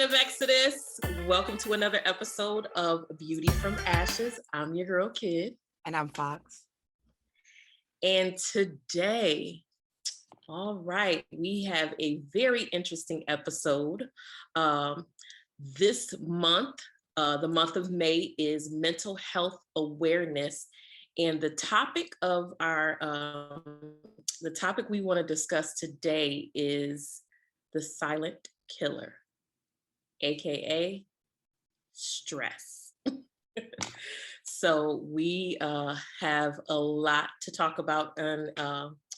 of Exodus. Welcome to another episode of Beauty from Ashes. I'm your girl, Kid. And I'm Fox. And today, all right, we have a very interesting episode. This month, the month of May, is Mental Health Awareness. And the topic of the topic we want to discuss today is the silent killer, AKA stress. So we have a lot to talk about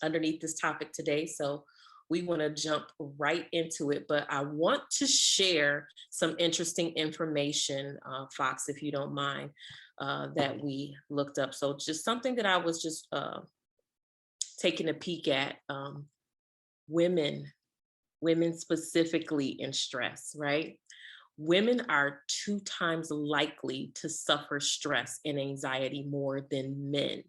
underneath this topic today. So we want to jump right into it, but I want to share some interesting information, Fox, if you don't mind, that we looked up. So just something that I was just taking a peek at, women specifically in stress, right? Women are 2 times likely to suffer stress and anxiety more than men.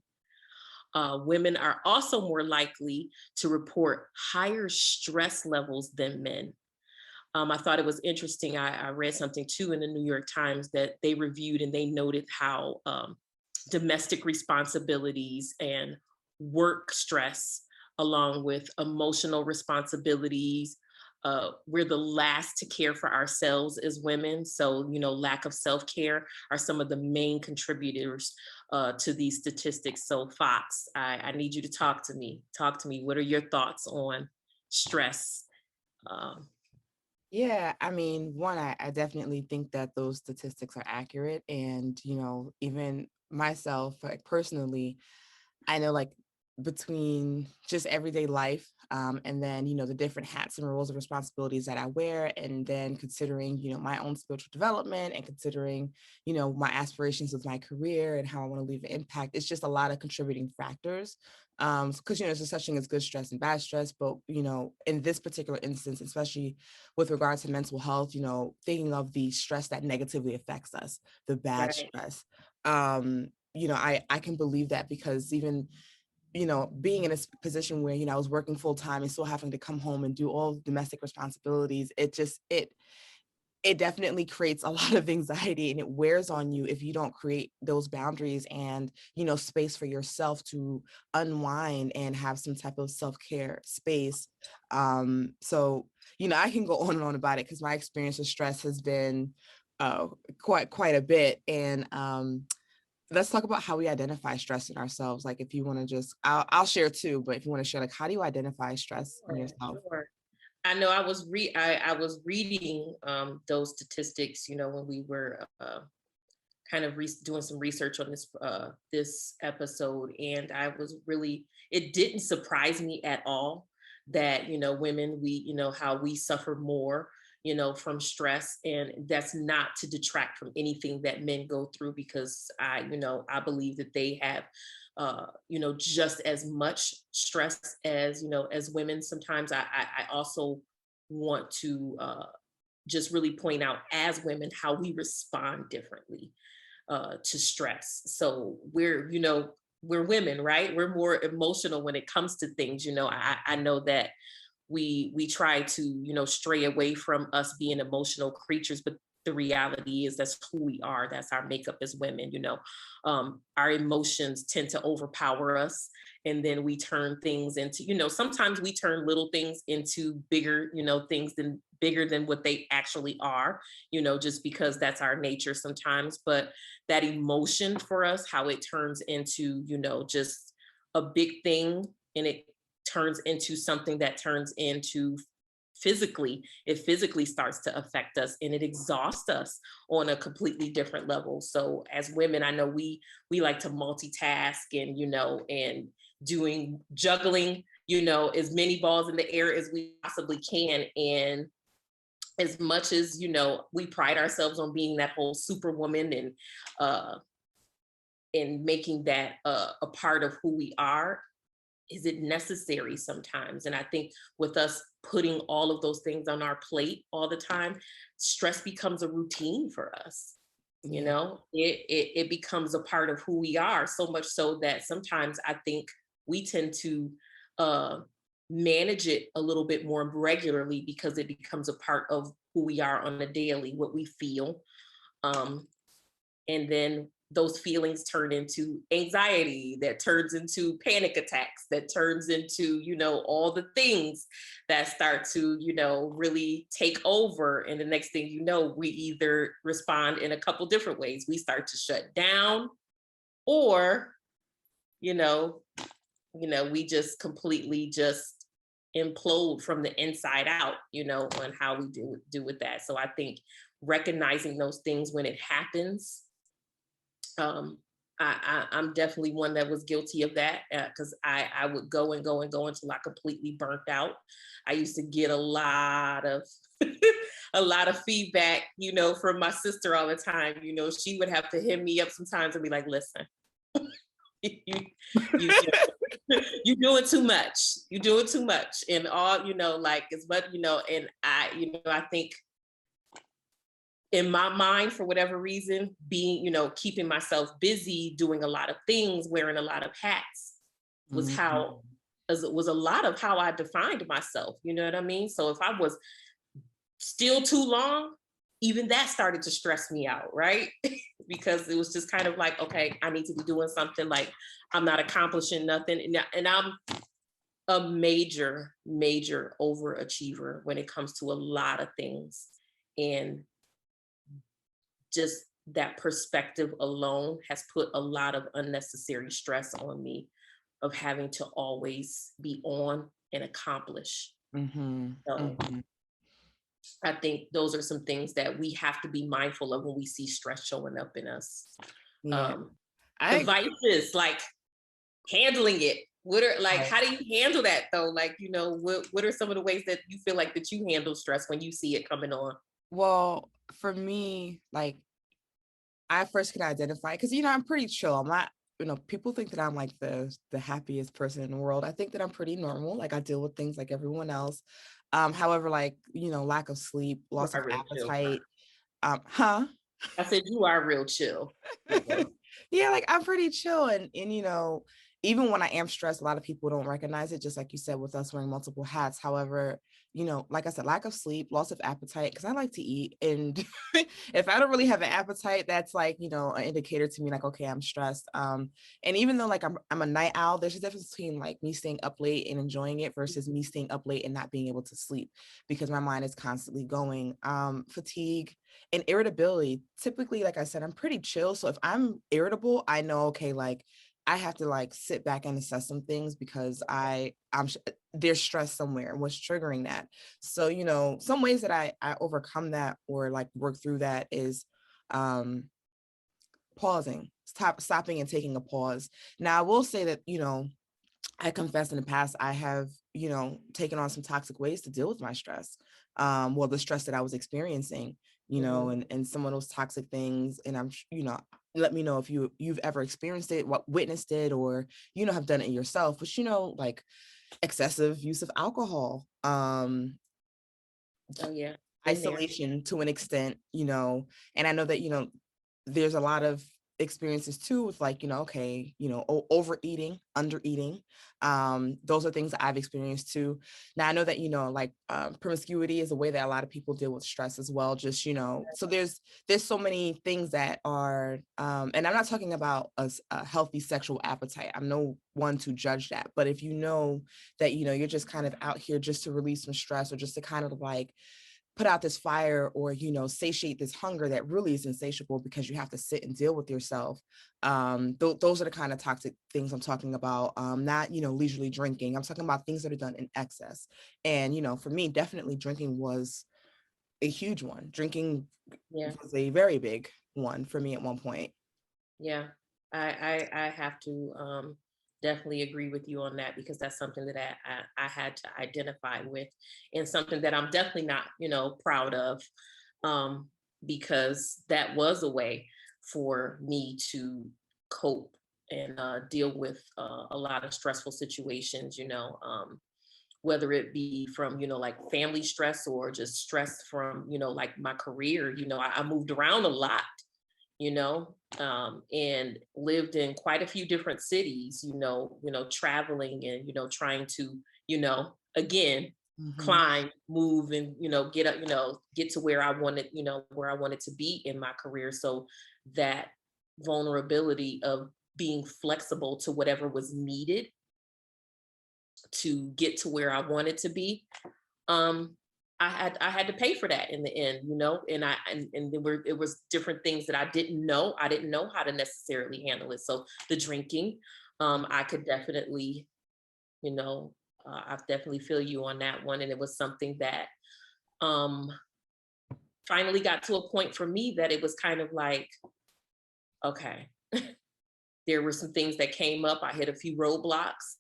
Women are also more likely to report higher stress levels than men. I thought it was interesting. I read something too in the New York Times that they reviewed and they noted how domestic responsibilities and work stress, along with emotional responsibilities, we're the last to care for ourselves as women. So, lack of self-care are some of the main contributors to these statistics. So, Fox, I need you to talk to me. Talk to me. What are your thoughts on stress? Yeah, I mean, one, I definitely think that those statistics are accurate. And, even myself, like personally, I know like between just everyday life, and then, the different hats and roles and responsibilities that I wear, and then considering, my own spiritual development and considering, my aspirations with my career and how I want to leave an impact, it's just a lot of contributing factors. Because, there's a such thing as good stress and bad stress, but, in this particular instance, especially with regard to mental health, thinking of the stress that negatively affects us, the bad Right. stress. I can believe that because even being in a position where, I was working full time and still having to come home and do all domestic responsibilities, it definitely creates a lot of anxiety, and it wears on you if you don't create those boundaries and, space for yourself to unwind and have some type of self-care space. So, I can go on and on about it because my experience with stress has been uh, quite a bit. And let's talk about how we identify stress in ourselves. Like, if you want to just, I'll share too, but if you want to share, like, how do you identify stress in Sure, yourself? sure. I know I was reading those statistics, when we were kind of doing some research on this episode, and it didn't surprise me at all that women, we how we suffer more from stress, and that's not to detract from anything that men go through, because I believe that they have just as much stress as as women. Sometimes I also want to just really point out, as women, how we respond differently to stress. So we're women, right? We're more emotional when it comes to things. I know that we try to stray away from us being emotional creatures, but the reality is that's who we are. That's our makeup as women. Our emotions tend to overpower us, and then we turn things into, sometimes we turn little things into bigger things than bigger than what they actually are, just because that's our nature sometimes. But that emotion for us, how it turns into just a big thing, and it turns into something that turns into it physically starts to affect us, and it exhausts us on a completely different level. So as women, I know we like to multitask, and and doing juggling, as many balls in the air as we possibly can. And as much as we pride ourselves on being that whole superwoman, uh and making that a part of who we are, is it necessary sometimes? And I think with us putting all of those things on our plate all the time, stress becomes a routine for us. Yeah. It becomes a part of who we are, so much so that sometimes I think we tend to uh manage it a little bit more regularly because it becomes a part of who we are on a daily, what we feel. Um, and then those feelings turn into anxiety, that turns into panic attacks, that turns into, all the things that start to, really take over. And the next thing you know, we either respond in a couple different ways. We start to shut down, or, you know, we just completely just implode from the inside out, on how we do with that. So I think recognizing those things when it happens, um, I'm definitely one that was guilty of that, because I would go and go and go until I completely burnt out. I used to get a lot of a lot of feedback, from my sister all the time. She would have to hit me up sometimes and be like, "Listen, you you you doing too much. You doing too much," and all, like as much, and I think in my mind, for whatever reason, being, keeping myself busy, doing a lot of things, wearing a lot of hats was Mhm. how, as it was a lot of how I defined myself. You know what I mean? So if I was still too long, even that started to stress me out, right? Because it was just kind of like, okay, I need to be doing something, like I'm not accomplishing nothing. And I'm a major, major overachiever when it comes to a lot of things. And just that perspective alone has put a lot of unnecessary stress on me, of having to always be on and accomplish. Mhm. So Mhm. I think those are some things that we have to be mindful of when we see stress showing up in us. Yeah, Um, I the agree. vices, like handling it. What are, like, Right. how do you handle that though? Like, what are some of the ways that you feel like that you handle stress when you see it coming on? Well, for me, like I first can identify because I'm pretty chill. I'm not, people think that I'm like the happiest person in the world. I think that I'm pretty normal. Like I deal with things like everyone else. However, like, lack of sleep, You loss of are real chill. appetite. Huh? I said you are real chill. Yeah. Yeah, like I'm pretty chill and even when I am stressed, a lot of people don't recognize it, just like you said, with us wearing multiple hats. However, like I said, lack of sleep, loss of appetite, because I like to eat. And if I don't really have an appetite, that's like, an indicator to me, like, okay, I'm stressed. And even though like I'm a night owl, there's a difference between like me staying up late and enjoying it versus me staying up late and not being able to sleep because my mind is constantly going. Fatigue and irritability, typically, like I said, I'm pretty chill. So if I'm irritable, I know, okay, like I have to like sit back and assess some things because there's stress somewhere and what's triggering that. So, some ways that I overcome that or like work through that is um pausing, stopping and taking a pause. Now, I will say that, I confess in the past, I have, taken on some toxic ways to deal with my stress. Well, the stress that I was experiencing, Mhm. and some of those toxic things. And let me know if you've ever experienced it, what witnessed it, or, have done it yourself, but, like excessive use of alcohol, Oh yeah, been there. isolation to an extent, and I know that, there's a lot of experiences too with like, okay, overeating, undereating. Those are things that I've experienced too. Now I know that, like promiscuity is a way that a lot of people deal with stress as well. Just, so there's so many things that are, and I'm not talking about a healthy sexual appetite. I'm no one to judge that. But if you know that, you're just kind of out here just to release some stress or just to kind of like put out this fire or satiate this hunger that really is insatiable because you have to sit and deal with yourself. Those are the kind of toxic things I'm talking about. Not leisurely drinking. I'm talking about things that are done in excess. And for me, definitely drinking was a huge one. Drinking Yeah, was a very big one for me at one point. yeah. I have to definitely agree with you on that, because that's something that I had to identify with, and something that I'm definitely not, proud of, um, because that was a way for me to cope and deal with a lot of stressful situations, whether it be from, like family stress, or just stress from, like my career. I moved around a lot, and lived in quite a few different cities, traveling and, trying to, again, Mhm. climb, move, and get up, get to where I wanted, where I wanted to be in my career. So that vulnerability of being flexible to whatever was needed to get to where I wanted to be, um, I had to pay for that in the end, and it was different things that I didn't know. I didn't know how to necessarily handle it. So the drinking, I could definitely, you know, I definitely feel you on that one. And it was something that um finally got to a point for me that it was kind of like, okay, there were some things that came up. I hit a few roadblocks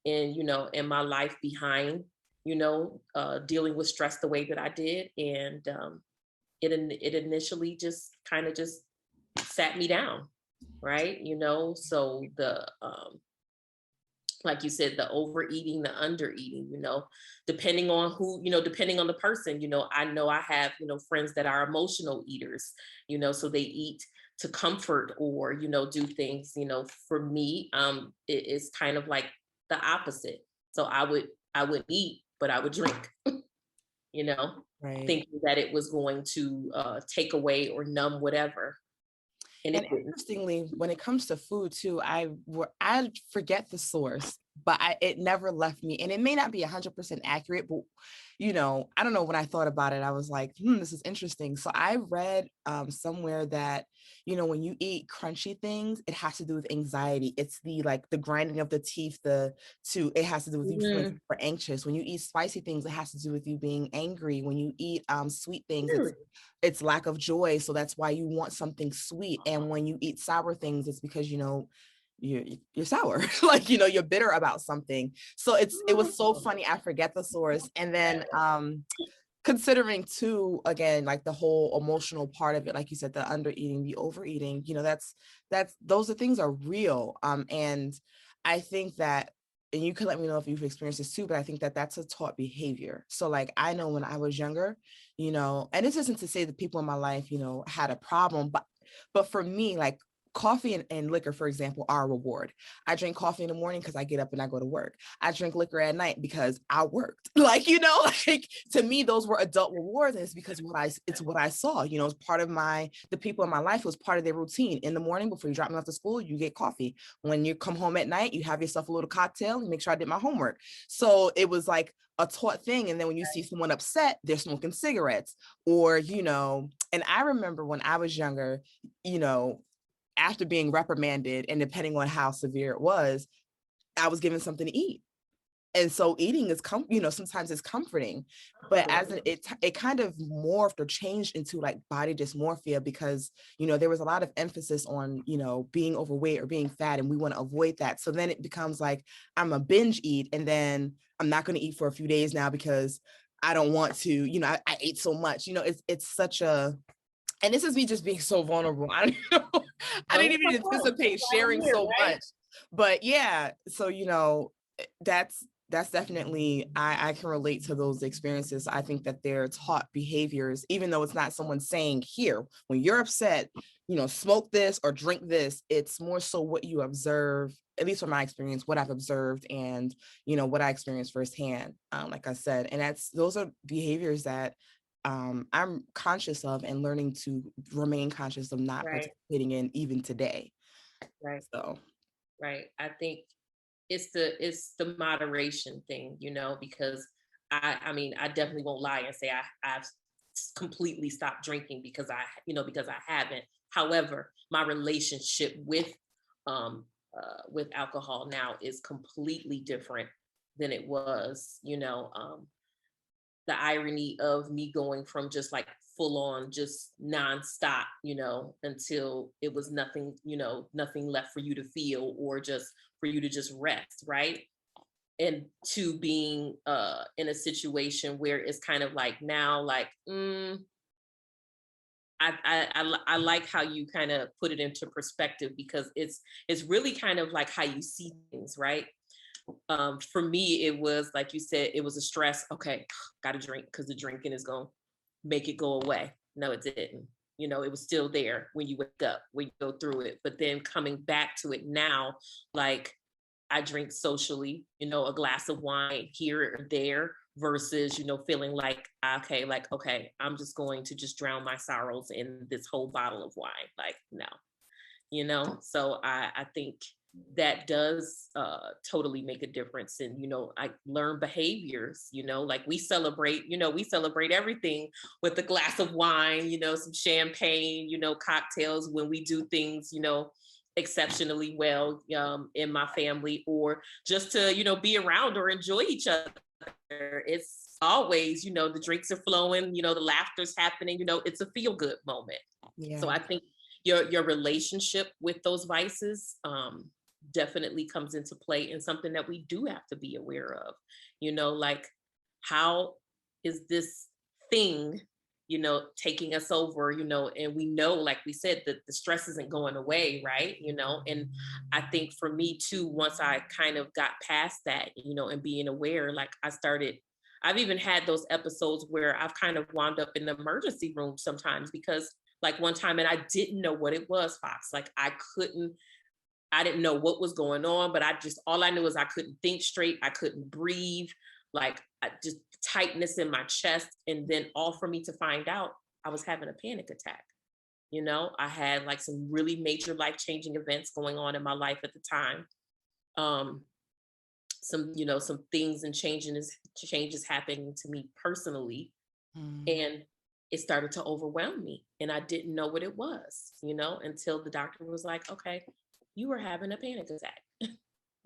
in my life behind, dealing with stress the way that I did. And it initially just kind of just sat me down, right? So the like you said, the overeating, the undereating, depending on who, depending on the person, I know I have, friends that are emotional eaters, so they eat to comfort or, do things, for me, it's kind of like the opposite. So I would eat, but I would drink, you know, Right. thinking that it was going to take away or numb whatever. And it And didn't. interestingly, when it comes to food too, I forget the source, but it never left me. And it may not be 100% accurate, but I don't know. When I thought about it, I was like, this is interesting. So I read somewhere that when you eat crunchy things, it has to do with anxiety. It's the grinding of the teeth. It has to do with you feeling Mhm. super anxious. When you eat spicy things, it has to do with you being angry. When you eat sweet things, Really? it's lack of joy, so that's why you want something sweet. And when you eat sour things, it's because you're sour, like you're bitter about something. So it was so Oh. funny. I forget the source. And then considering too, again, like the whole emotional part of it, like you said, the undereating, the overeating, that's those are things are real. And I think that, and you can let me know if you've experienced this too, but I think that that's a taught behavior. So like I know when I was younger, and this isn't to say that people in my life had a problem, but for me, like coffee and liquor, for example, are a reward. I drink coffee in the morning because I get up and I go to work. I drink liquor at night because I worked. Like, like to me, those were adult rewards. And it's because it's what I saw, it's part of the people in my life, it was part of their routine. In the morning before you drop me off to school, you get coffee. When you come home at night, you have yourself a little cocktail and make sure I did my homework. So it was like a taught thing. And then when you see someone upset, they're smoking cigarettes or, and I remember when I was younger, after being reprimanded and depending on how severe it was, I was given something to eat. And so eating is sometimes it's comforting, but it kind of morphed or changed into like body dysmorphia because there was a lot of emphasis on being overweight or being fat, and we want to avoid that. So then it becomes like I'm a binge eat, and then I'm not going to eat for a few days now because I don't want to. I ate so much. It's such a, and this is me just being so vulnerable. I don't know. I No, didn't it's even okay. anticipate That's why I'm sharing here, so right? much. But yeah, so that's definitely I can relate to those experiences. I think that they're taught behaviors, even though it's not someone saying here, when you're upset, smoke this or drink this. It's more so what you observe, at least from my experience, what I've observed and what I experienced firsthand. Like I said, and those are behaviors that I'm conscious of and learning to remain conscious of not Right, participating in even today. right, So right. I think it's the moderation thing, because I mean, I definitely won't lie and say I've completely stopped drinking because I haven't. However, my relationship with alcohol now is completely different than it was. The irony of me going from just like full on just nonstop, until it was nothing, nothing left for you to feel or just for you to just rest, right? And to being in a situation where it's kind of like now like I like how you kind of put it into perspective because it's really kind of like how you see things, right? For me, it was like you said, it was a stress. Okay, got to drink because the drinking is going to make it go away. No, it didn't. It was still there when you wake up, when you go through it. But then coming back to it now, like I drink socially, a glass of wine here or there versus, feeling like, okay, I'm just going to just drown my sorrows in this whole bottle of wine. Like, no, so I think that does totally make a difference. And I learn behaviors, like we celebrate everything with a glass of wine, some champagne, cocktails when we do things, exceptionally well in my family, or just to be around or enjoy each other. It's always, the drinks are flowing, the laughter's happening, it's a feel good moment. So I think your relationship with those vices definitely comes into play, and something that we do have to be aware of. Like, how is this thing taking us over, and we know, like we said, that the stress isn't going away, right? And I think for me too, once I kind of got past that, and being aware, like I've even had those episodes where I've kind of wound up in the emergency room sometimes, because like one time, and I didn't know what it was, Fox. Like I didn't know what was going on, but all I knew is I couldn't think straight. I couldn't breathe. Like just tightness in my chest. And then all for me to find out I was having a panic attack. I had like some really major life-changing events going on in my life at the time. Some things and changes happening to me personally. And it started to overwhelm me, and I didn't know what it was, until the doctor was like, okay, you were having a panic attack. And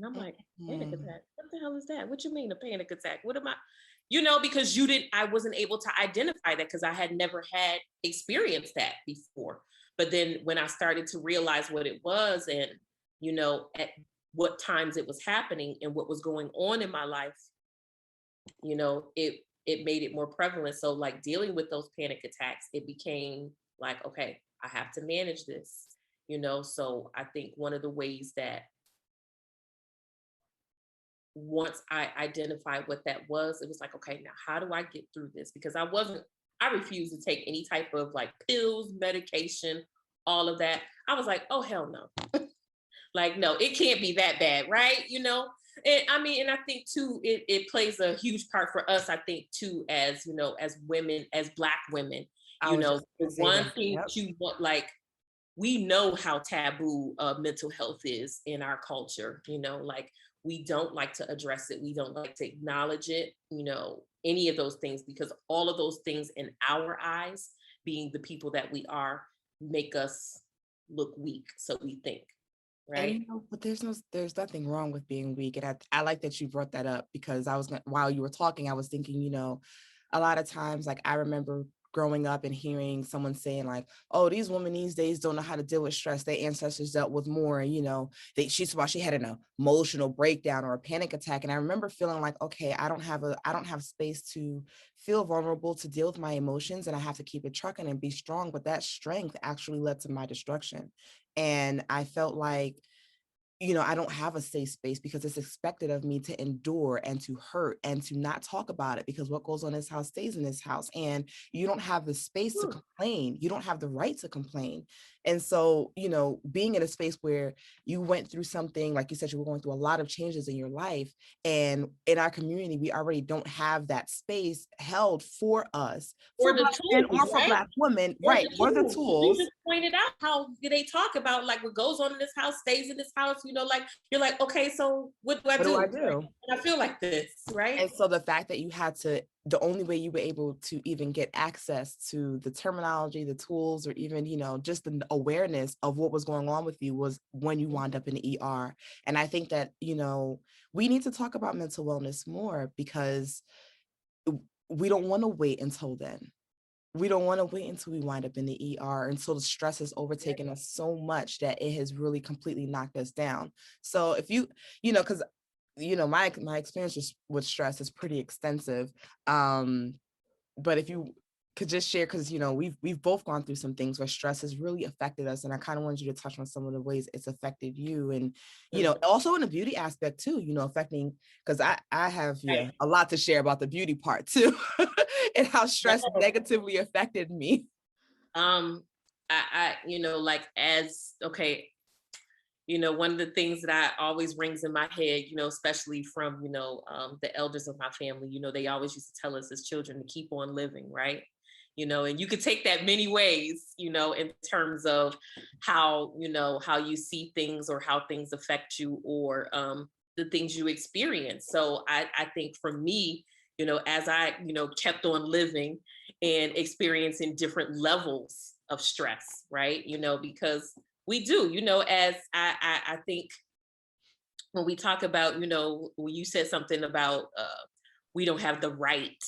I'm like, panic attack? What the hell is that? What you mean a panic attack? What am I, because I wasn't able to identify that because I had never had experienced that before. But then when I started to realize what it was, and, at what times it was happening and what was going on in my life, it made it more prevalent. So like dealing with those panic attacks, it became like, okay, I have to manage this, So I think one of the ways that once I identified what that was, it was like, okay, now how do I get through this? Because I refused to take any type of like pills, medication, all of that. I was like, oh, hell no. Like, no, it can't be that bad, right? And I think too, it plays a huge part for us, I think too, as, as women, as Black women, the one thing that you want, like, we know how taboo mental health is in our culture, like we don't like to address it. We don't like to acknowledge it, any of those things, because all of those things in our eyes, being the people that we are, make us look weak. So we think, right? And, but there's nothing wrong with being weak. And I like that you brought that up, because while you were talking, I was thinking, a lot of times, like I remember growing up and hearing someone saying like, oh, these women these days don't know how to deal with stress. Their ancestors dealt with more, she had an emotional breakdown or a panic attack. And I remember feeling like, okay, I don't have space to feel vulnerable, to deal with my emotions, and I have to keep it trucking and be strong. But that strength actually led to my destruction. And I felt like, I don't have a safe space, because it's expected of me to endure and to hurt and to not talk about it, because what goes on in this house stays in this house. And you don't have the space to complain. You don't have the right to complain. And so, being in a space where you went through something, like you said, you were going through a lot of changes in your life. And in our community, we already don't have that space held for us, Or for the Black men tools, or for right? Black women, Or right? Or the You tools. just pointed out how they talk about like what goes on in this house stays in this house, like you're like, okay, so what do I What do? do I Like, do? I feel like this, right? And so the fact that the only way you were able to even get access to the terminology, the tools, or even, just the awareness of what was going on with you was when you wound up in the ER. And I think that, we need to talk about mental wellness more, because we don't want to wait until then. We don't want to wait until we wind up in the ER, until the stress has overtaken us so much that it has really completely knocked us down. So if because my experience with stress is pretty extensive. But if you could just share, because we've both gone through some things where stress has really affected us, and I kind of wanted you to touch on some of the ways it's affected you, and also in the beauty aspect too, affecting, because I have a lot to share about the beauty part too, and how stress negatively affected me. I like, as okay, One of the things that always rings in my head, especially from, the elders of my family, they always used to tell us as children to keep on living, right? And you could take that many ways, in terms of how you see things or how things affect you, or the things you experience. So I think for me, as I, kept on living and experiencing different levels of stress, right? Because we do, as I think when we talk about, when you said something about we don't have the right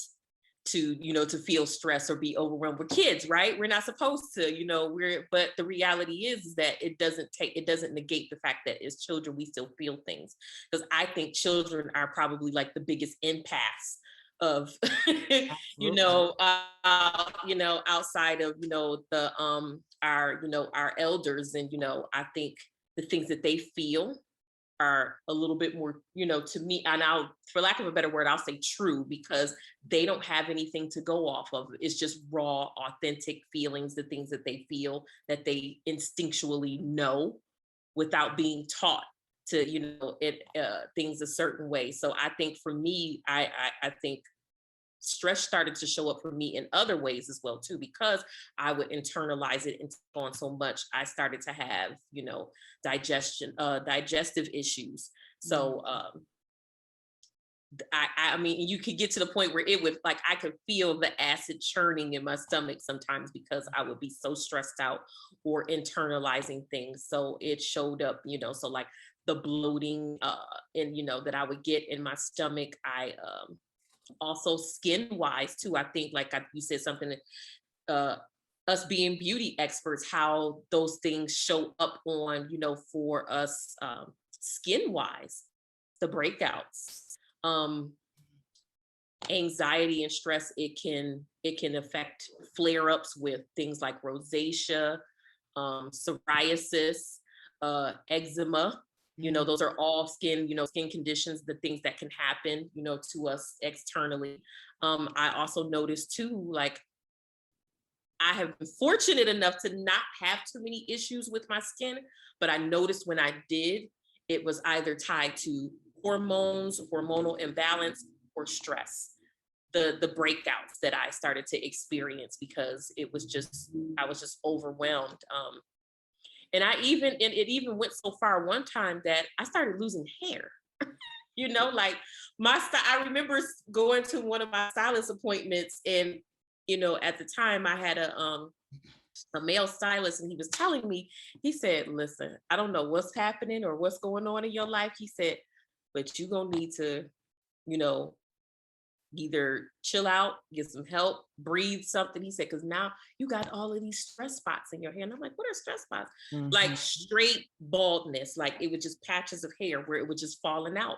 to, to feel stress or be overwhelmed with kids, right? We're not supposed to, but the reality is that it doesn't negate the fact that as children we still feel things. Because I think children are probably like the biggest impasse of Absolutely. outside of the our elders, and I think the things that they feel are a little bit more, to me, and I'll, for lack of a better word, I'll say true, because they don't have anything to go off of. It's just raw, authentic feelings, the things that they feel, that they instinctually know without being taught to, things a certain way. So I think for me, I think stress started to show up for me in other ways as well too, because I would internalize it and take on so much. I started to have, digestive issues. So I mean, you could get to the point where it would, like, I could feel the acid churning in my stomach sometimes because I would be so stressed out or internalizing things. So it showed up, so like the bloating and that I would get in my stomach. I also skin wise too. I think, like you said something, uh us being beauty experts, how those things show up on, for us, skin wise, the breakouts, um anxiety and stress, it can affect flare ups with things like rosacea, psoriasis, eczema. Mm. Those are all skin conditions, the things that can happen, to us externally. I also noticed too, like, I have been fortunate enough to not have too many issues with my skin, but I noticed when I did, it was either tied to hormones, hormonal imbalance, or stress. The breakouts that I started to experience, because I was just overwhelmed. And it even went so far one time that I started losing hair. Like I remember going to one of my stylist appointments, and at the time I had a male stylist, and he was telling me, he said, listen, I don't know what's happening or what's going on in your life. He said, but you're gonna need to, you know, either chill out, get some help, breathe something. He said, because now you got all of these stress spots in your hair. And I'm like, what are stress spots? Like Mhm. straight baldness, like it was just patches of hair where it was just falling out,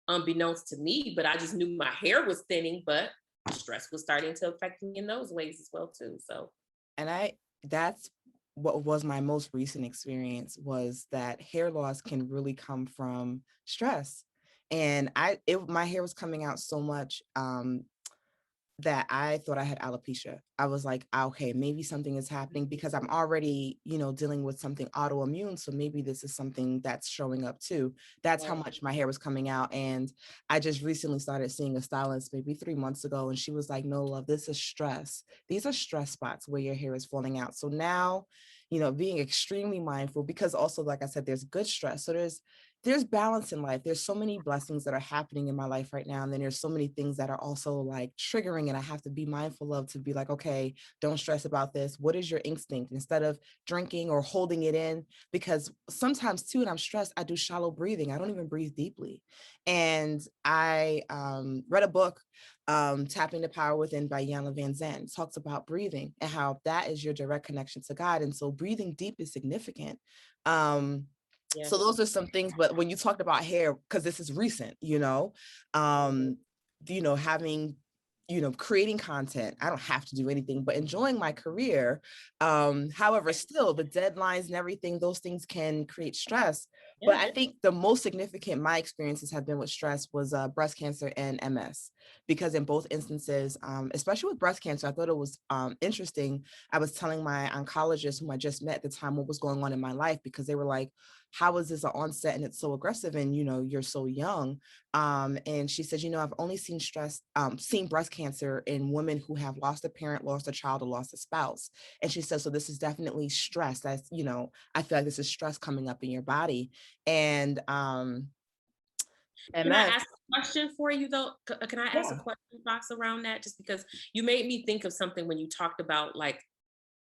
unbeknownst to me. But I just knew my hair was thinning, but stress was starting to affect me in those ways as well too. So And that's what was my most recent experience, was that hair loss can really come from stress. And my hair was coming out so much that I thought I had alopecia. I was like, okay, maybe something is happening because I'm already, dealing with something autoimmune. So maybe this is something that's showing up too. That's how right. much my hair was coming out. And I just recently started seeing a stylist maybe 3 months ago. And she was like, no, love, this is stress. These are stress spots where your hair is falling out. So now, being extremely mindful, because also, like I said, there's good stress. So there's balance in life. There's so many blessings that are happening in my life right now. And then there's so many things that are also like triggering, and I have to be mindful of, to be like, okay, don't stress about this. What is your instinct? Instead of drinking or holding it in, because sometimes too, when I'm stressed, I do shallow breathing. I don't even breathe deeply. And I read a book, Tapping the Power Within by Iyanla Vanzant. It talks about breathing and how that is your direct connection to God. And so breathing deep is significant. So Yes. those are some things. But when you talked about hair, because this is recent, Mhm. having, creating content, I don't have to do anything but enjoying my career. However, still the deadlines and everything, those things can create stress. But Yeah. I think the most significant my experiences have been with stress was breast cancer and MS, because in both instances, especially with breast cancer, I thought it was interesting. I was telling my oncologist, whom I just met at the time, what was going on in my life, because they were like, how is this an onset and it's so aggressive, and you're so young. And she said, I've only seen breast cancer in women who have lost a parent, lost a child, or lost a spouse. And she said, so this is definitely stress. I feel like this is stress coming up in your body. And Can I MS, ask a question for you though? Can I ask a yeah. question box around that? Just because you made me think of something when you talked about like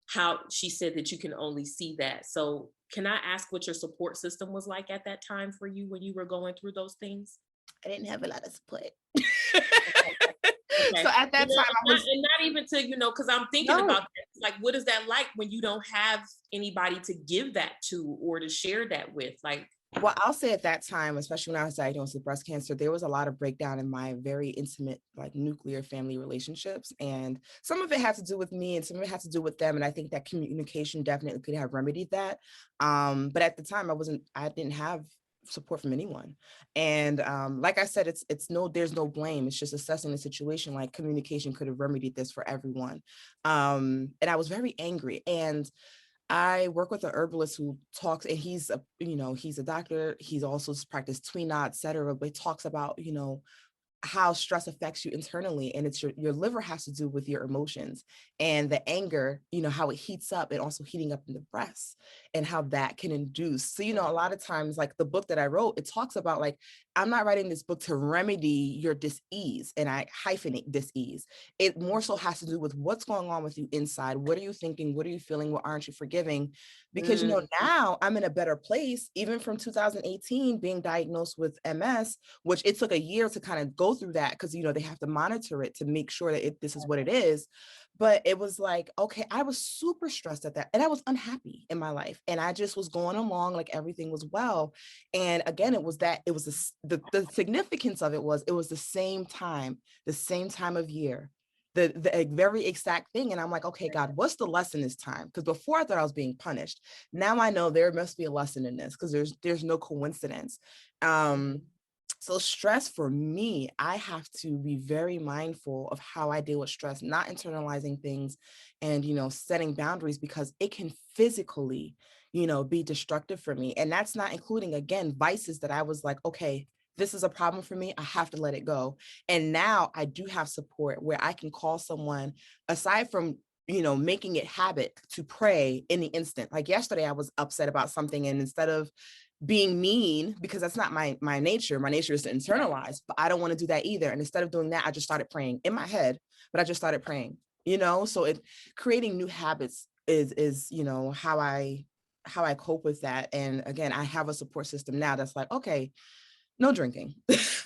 how she said that you can only see that. So can I ask what your support system was like at that time for you when you were going through those things? I didn't have a lot of support. Okay. So Okay. at that time, I was And not even to, because I'm thinking no. about that. Like, what is that like when you don't have anybody to give that to or to share that with? Like, Well, I'll say at that time, especially when I was diagnosed with breast cancer, there was a lot of breakdown in my very intimate, like nuclear family relationships. And some of it had to do with me and some of it had to do with them. And I think that communication definitely could have remedied that. But at the time, I didn't have support from anyone. And like I said, there's no blame. It's just assessing the situation. Like, communication could have remedied this for everyone. And I was very angry. And I work with a herbalist who talks, and he's a doctor. He's also practiced Tuina, et cetera, but he talks about, how stress affects you internally, and it's your liver has to do with your emotions, and the anger, how it heats up, and also heating up in the breast, and how that can induce. So a lot of times, like the book that I wrote, it talks about, like, I'm not writing this book to remedy your dis-ease, and I hyphenate dis-ease. It more so has to do with what's going on with you inside. What are you thinking? What are you feeling? What aren't you forgiving? Because mm, now I'm in a better place, even from 2018 being diagnosed with MS, which it took a year to kind of go through that, because they have to monitor it to make sure that this is what it is. But it was like, okay, I was super stressed at that, and I was unhappy in my life, and I just was going along like everything was well. And again, the significance of it was the same time of year, the very exact thing. And I'm like, okay, God, what's the lesson this time? Because before I thought I was being punished. Now I know there must be a lesson in this, because there's no coincidence. So stress for me, I have to be very mindful of how I deal with stress, not internalizing things, and setting boundaries, because it can physically, be destructive for me. And that's not including, again, vices that I was like, okay, this is a problem for me, I have to let it go. And now I do have support where I can call someone, aside from making it habit to pray in the instant. Like yesterday, I was upset about something, and instead of being mean, because that's not my nature. My nature is to internalize, but I don't want to do that either. And instead of doing that, I just started praying in my head, but I just started praying, so creating new habits is how I cope with that. And again, I have a support system now that's like, okay, no drinking,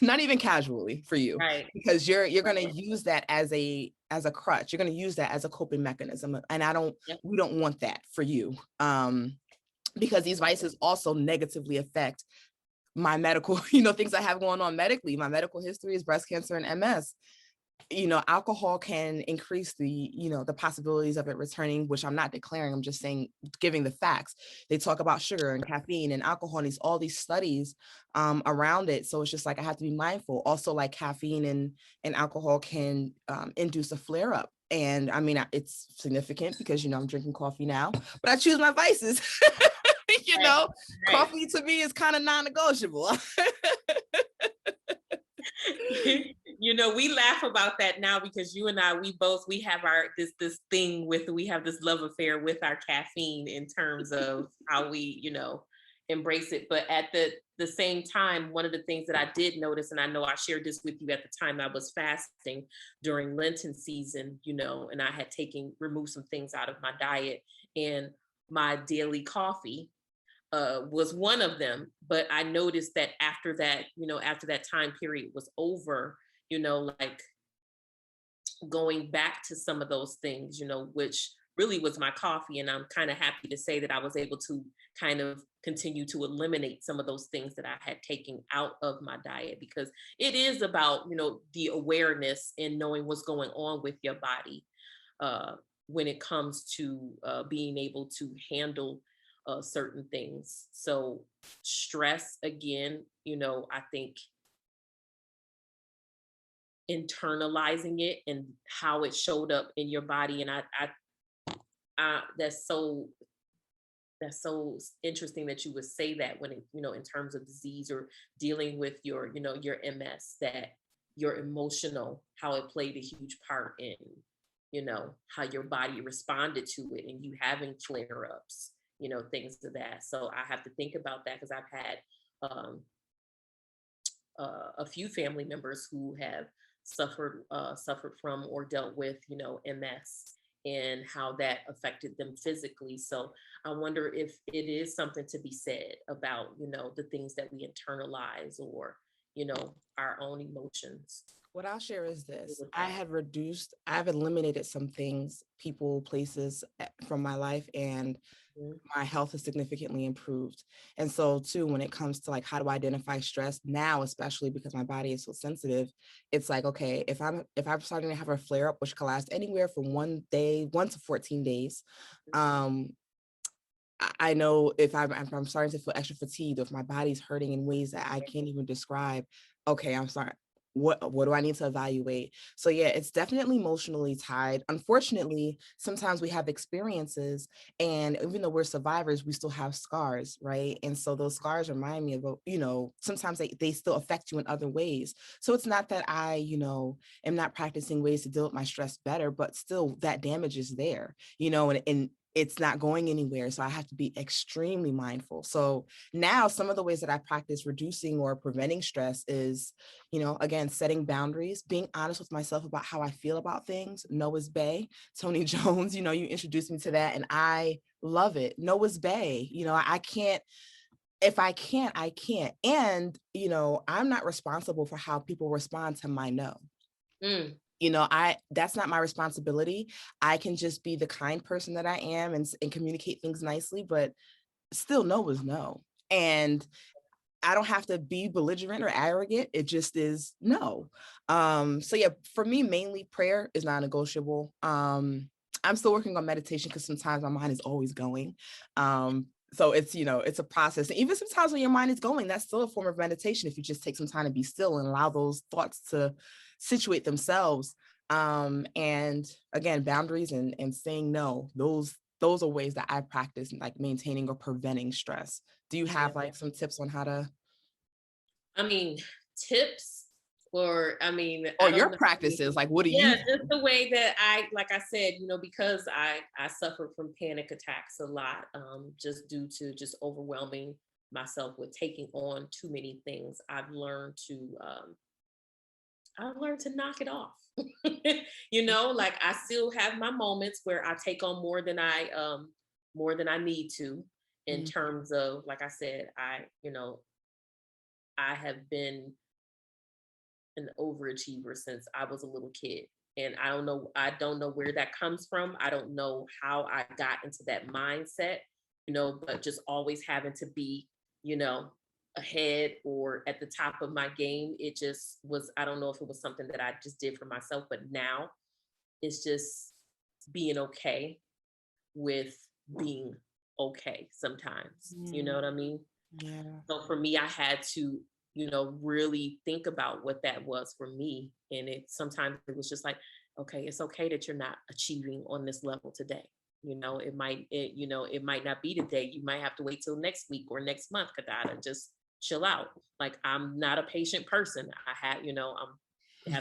not even casually for you, right. because you're going Right. to use that as a crutch. You're going to use that as a coping mechanism. And Yep. we don't want that for you. Because these vices also negatively affect my medical, things I have going on medically. My medical history is breast cancer and MS. Alcohol can increase the possibilities of it returning, which I'm not declaring, I'm just saying, giving the facts. They talk about sugar and caffeine and alcohol, and all these studies around it. So it's just like, I have to be mindful. Also, like caffeine and alcohol can induce a flare up. And I mean, it's significant because, I'm drinking coffee now, but I choose my vices. you Right. know, Right. Coffee to me is kind of non-negotiable. We laugh about that now because you and I, we have this thing we have this love affair with our caffeine in terms of how we, embrace it. But at the same time, one of the things that I did notice, and I know I shared this with you at the time I was fasting during Lenten season, and I had removed some things out of my diet, and my daily coffee was one of them. But I noticed that after that time period was over, like going back to some of those things, which really was my coffee. And I'm kind of happy to say that I was able to kind of continue to eliminate some of those things that I had taken out of my diet, because it is about, the awareness and knowing what's going on with your body when it comes to being able to handle certain things. So stress, again, I think internalizing it and how it showed up in your body, and I that's so interesting that you would say that when it, in terms of disease or dealing with your MS, that your emotional, how it played a huge part in, how your body responded to it and you having flare ups, things of that. So I have to think about that because I've had um, a few family members who have suffered from or dealt with MS, and how that affected them physically. So I wonder if it is something to be said about the things that we internalize, or our own emotions What I'll share is this. with that. I've eliminated some things, people, places from my life, and Mhm. my health has significantly improved. And so too, when it comes to like, how do I identify stress now, especially because my body is so sensitive, it's like, okay, if I'm starting to have a flare up, which can last anywhere from 1 to 14 days, um, I know if I'm starting to feel extra fatigued, or if my body's hurting in ways that I can't even describe, okay, I'm sorry. What do I need to evaluate? So yeah, it's definitely emotionally tied. Unfortunately, sometimes we have experiences, and even though we're survivors, we still have scars, right? And so those scars remind me of, sometimes they still affect you in other ways. So it's not that I, am not practicing ways to deal with my stress better, but still that damage is there, and it's not going anywhere. So I have to be extremely mindful. So now some of the ways that I practice reducing or preventing stress is, again, setting boundaries, being honest with myself about how I feel about things. Noah's Bay, Tony Jones, you introduced me to that and I love it. Noah's Bay, I can't, if I can't, I can't. And, I'm not responsible for how people respond to my no. Mm, That's not my responsibility. I can just be the kind person that I am, and communicate things nicely, but still no is no. And I don't have to be belligerent or arrogant. It just is no. So yeah, for me, mainly prayer is non-negotiable. I'm still working on meditation because sometimes my mind is always going. So it's a process. And even sometimes when your mind is going, that's still a form of meditation if you just take some time to be still and allow those thoughts to situate themselves. And again, boundaries and saying no, those are ways that I practice, like maintaining or preventing stress. Do you yeah. have like some tips on how to, I mean, tips, or I mean, or I don't your know. practices? Like, what do you Yeah, do? just the way that like I said, because I suffered from panic attacks a lot, just due to just overwhelming myself with taking on too many things. I've learned to knock it off. Like I still have my moments where I take on more than I need to, in Mhm. terms of, like I said, I have been an overachiever since I was a little kid. And I don't know where that comes from. I don't know how I got into that mindset, but just always having to be, you know, ahead or at the top of my game. It just was, I don't know if it was something that I just did for myself, but now it's just being okay with being okay sometimes. You know Mm, what I mean? yeah. So for me, I had to, really think about what that was for me. And sometimes it was just like, okay, it's okay that you're not achieving on this level today. It might not be today. You might have to wait till next week or next month, Kadada, and just chill out. Like, I'm not a patient person. I have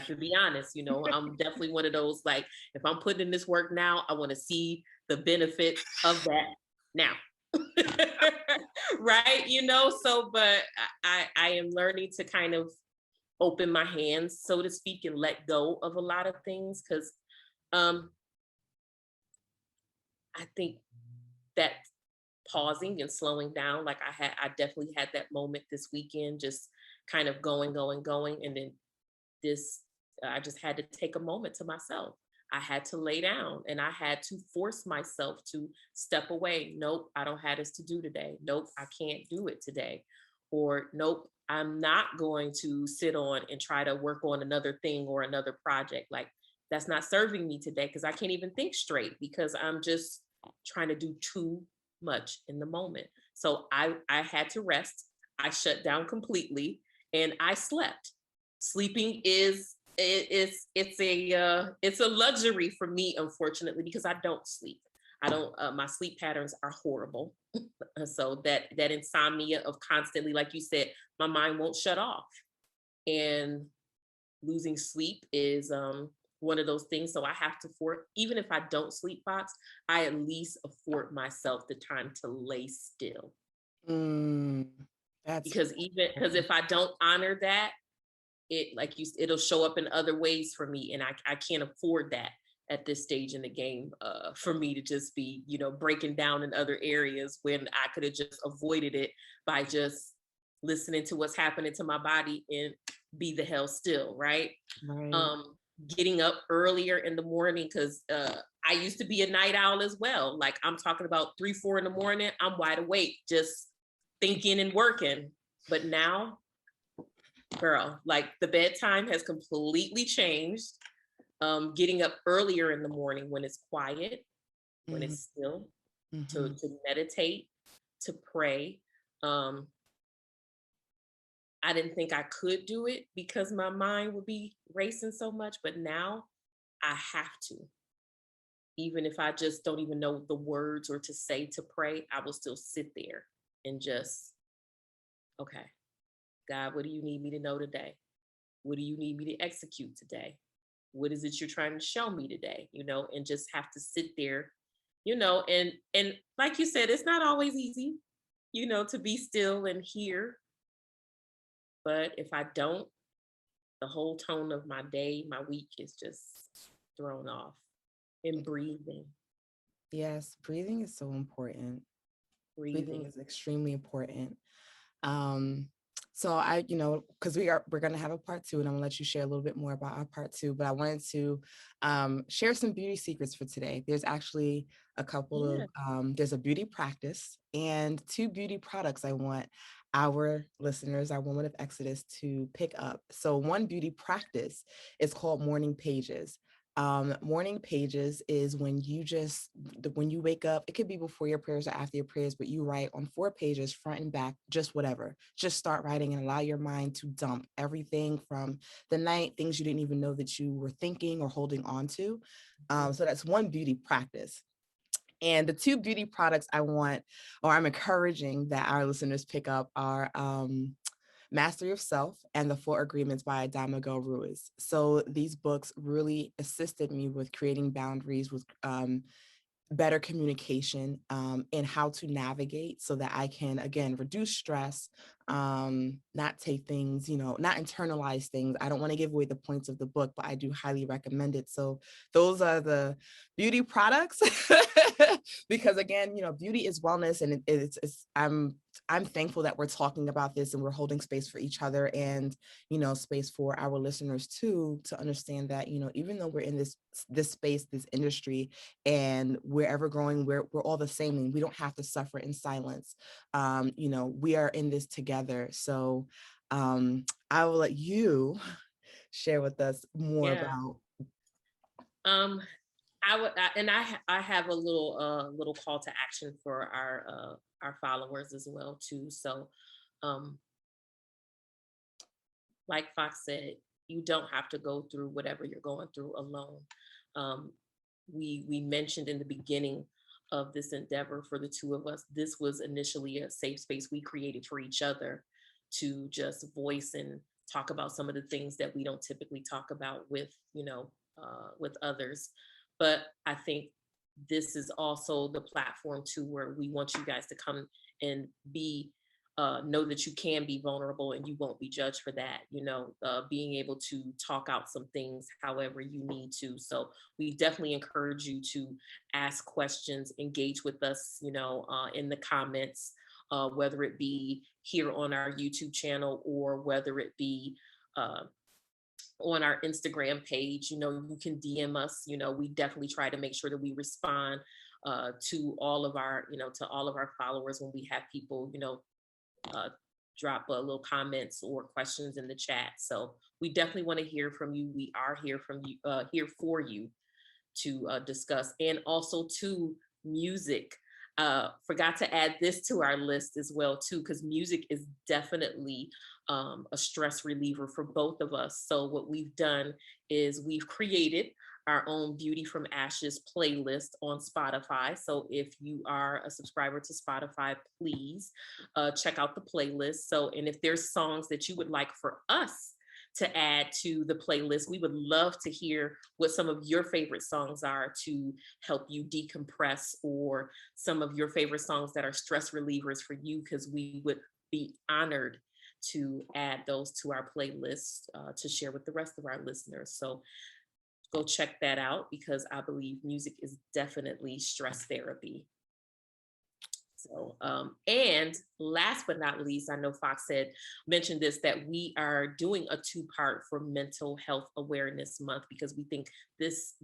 to be honest, I'm definitely one of those, like, if I'm putting in this work now, I want to see the benefits of that now. Right, so, but I am learning to kind of open my hands, so to speak, and let go of a lot of things, because um I think that pausing and slowing down, like I definitely had that moment this weekend, just kind of going, and then this I just had to take a moment to myself. I had to lay down and I had to force myself to step away. Nope, I don't have this to do today. Nope, I can't do it today. Or nope, I'm not going to sit on and try to work on another thing or another project. Like, that's not serving me today, because I can't even think straight because I'm just trying to do too much in the moment. So I had to rest. I shut down completely and I slept. Sleeping is it's a luxury for me, unfortunately, because I don't sleep. I don't my sleep patterns are horrible. So that insomnia of constantly, like you said, my mind won't shut off. And losing sleep is one of those things. So I have to even if I don't sleep box, I at least afford myself the time to lay still. Mm, that's Because if I don't honor that, it'll show up in other ways for me, and I can't afford that at this stage in the game, for me to just be, breaking down in other areas when I could have just avoided it by just listening to what's happening to my body and be the hell still, right? right. um Getting up earlier in the morning, because I used to be a night owl as well. Like, I'm talking about 3 4 in the morning, I'm wide awake just thinking and working. But now, girl, like, the bedtime has completely changed. Getting up earlier in the morning when it's quiet, when Mhm, it's still, to mhm. meditate, to pray. um I didn't think I could do it because my mind would be racing so much, but now I have to. Even if I just don't even know the words or to say to pray, I will still sit there and just, okay, God, what do you need me to know today? What do you need me to execute today? What is it you're trying to show me today? And just have to sit there, and like you said, it's not always easy, to be still and hear. But if I don't, the whole tone of my day, my week is just thrown off. And breathing, Yes, breathing is so important. Breathing breathing. is extremely important. Um, so I, because we're gonna have a part two, and I'm gonna let you share a little bit more about our part two. But I wanted to share some beauty secrets for today. There's actually a couple Yeah. of there's a beauty practice and two beauty products I want our listeners, our Women of Exodus, to pick up. So one beauty practice is called morning pages. Morning pages is when you wake up, it could be before your prayers or after your prayers, but you write on 4 pages, front and back, just whatever. Just start writing and allow your mind to dump everything from the night, things you didn't even know that you were thinking or holding on to. Mhm. So that's one beauty practice. And the two beauty products I want, or I'm encouraging that our listeners pick up, are Mastery of Self and The Four Agreements by Adama Miguel Ruiz. So these books really assisted me with creating boundaries, with better communication, and how to navigate so that I can, again, reduce stress, not take things, not internalize things. I don't want to give away the points of the book, but I do highly recommend it. So those are the beauty products because again, beauty is wellness, and I'm thankful that we're talking about this and we're holding space for each other, and space for our listeners too, to understand that even though we're in this space, this industry, and wherever growing, we're all the same, and we don't have to suffer in silence. We are in this together. So I will let you share with us more Yeah. about. Um, I have a little call to action for our followers as well too. So, um, like Fox said, you don't have to go through whatever you're going through alone. Um, we mentioned in the beginning of this endeavor for the two of us, this was initially a safe space we created for each other to just voice and talk about some of the things that we don't typically talk about with others. But I think this is also the platform too where we want you guys to come and be know that you can be vulnerable and you won't be judged for that. Being able to talk out some things however you need to. So we definitely encourage you to ask questions, engage with us, in the comments, whether it be here on our YouTube channel or whether it be uh, on our Instagram page. You can DM us. We definitely try to make sure that we respond to all of our followers when we have people, uh, drop a little comments or questions in the chat. So we definitely want to hear from you. We are here for you to discuss, and also to music. forgot to add this to our list as well too, because music is definitely a stress reliever for both of us. So what we've done is we've created our own Beauty from Ashes playlist on Spotify. So if you are a subscriber to Spotify, please check out the playlist. So, and if there's songs that you would like for us to add to the playlist, we would love to hear what some of your favorite songs are to help you decompress, or some of your favorite songs that are stress relievers for you, because we would be honored to add those to our playlist to share with the rest of our listeners. So go check that out, because I believe music is definitely stress therapy. So, and last but not least, I know Fox mentioned this, that we are doing a 2-part for Mental Health Awareness Month, because we think this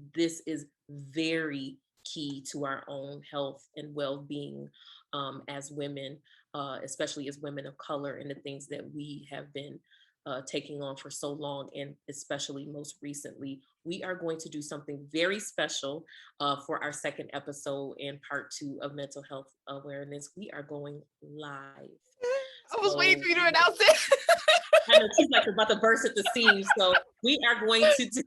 is very key to our own health and well-being as women, especially as women of color, and the things that we have been taking on for so long, and especially most recently. We are going to do something very special for our second episode and part 2 of Mental Health Awareness. We are going live. I was waiting for you to announce it. I know she's like about to burst at the seams. So we are going to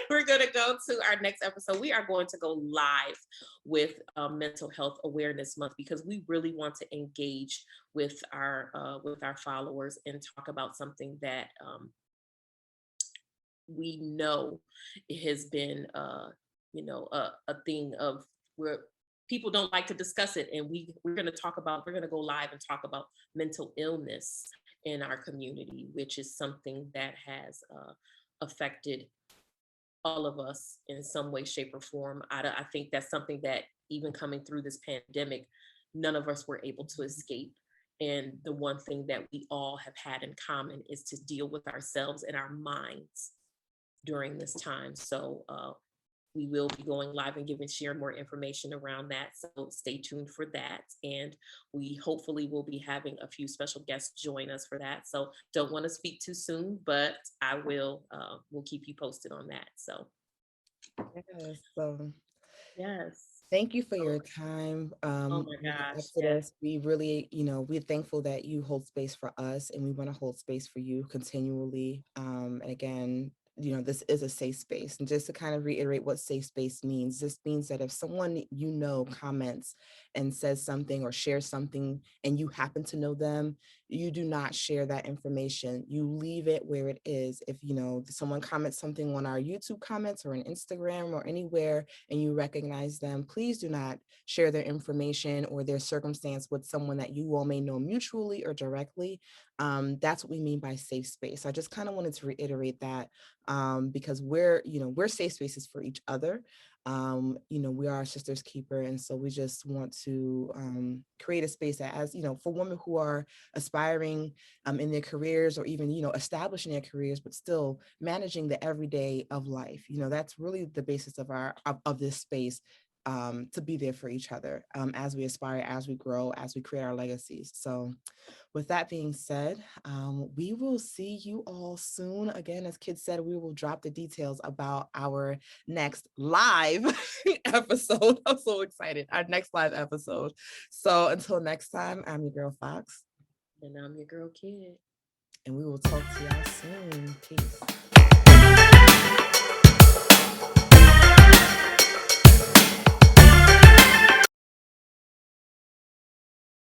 we're going to go to our next episode. We are going to go live with Mental Health Awareness Month, because we really want to engage with our followers and talk about something that we know it has been a thing of where people don't like to discuss it, and we're going to go live and talk about mental illness in our community, which is something that has affected all of us in some way, shape, or form. I think that's something that, even coming through this pandemic, none of us were able to escape. And the one thing that we all have had in common is to deal with ourselves and our minds during this time. So we will be going live and sharing more information around that. So stay tuned for that. And we hopefully will be having a few special guests join us for that. So don't want to speak too soon, but I will, we'll keep you posted on that. So. Yes. So Yes. Thank you for your time. Oh my gosh. Exodus, we really, we're thankful that you hold space for us, and we want to hold space for you continually. And again, this is a safe space. And just to kind of reiterate what safe space means, this means that if someone comments and says something or shares something, and you happen to know them, you do not share that information. You leave it where it is. If someone comments something on our YouTube comments or on Instagram or anywhere, and you recognize them, please do not share their information or their circumstance with someone that you all may know mutually or directly. That's what we mean by safe space. I just kind of wanted to reiterate that, because we're safe spaces for each other. We are our sister's keeper. And so we just want to create a space that, as for women who are aspiring in their careers, or even, establishing their careers, but still managing the everyday of life. That's really the basis of this space, to be there for each other as we aspire, as we grow, as we create our legacies. So with that being said, we will see you all soon. Again, as Kid said, we will drop the details about our next live episode. I'm so excited. Our next live episode. So until next time, I'm your girl Fox. And I'm your girl Kid. And we will talk to y'all soon. Peace.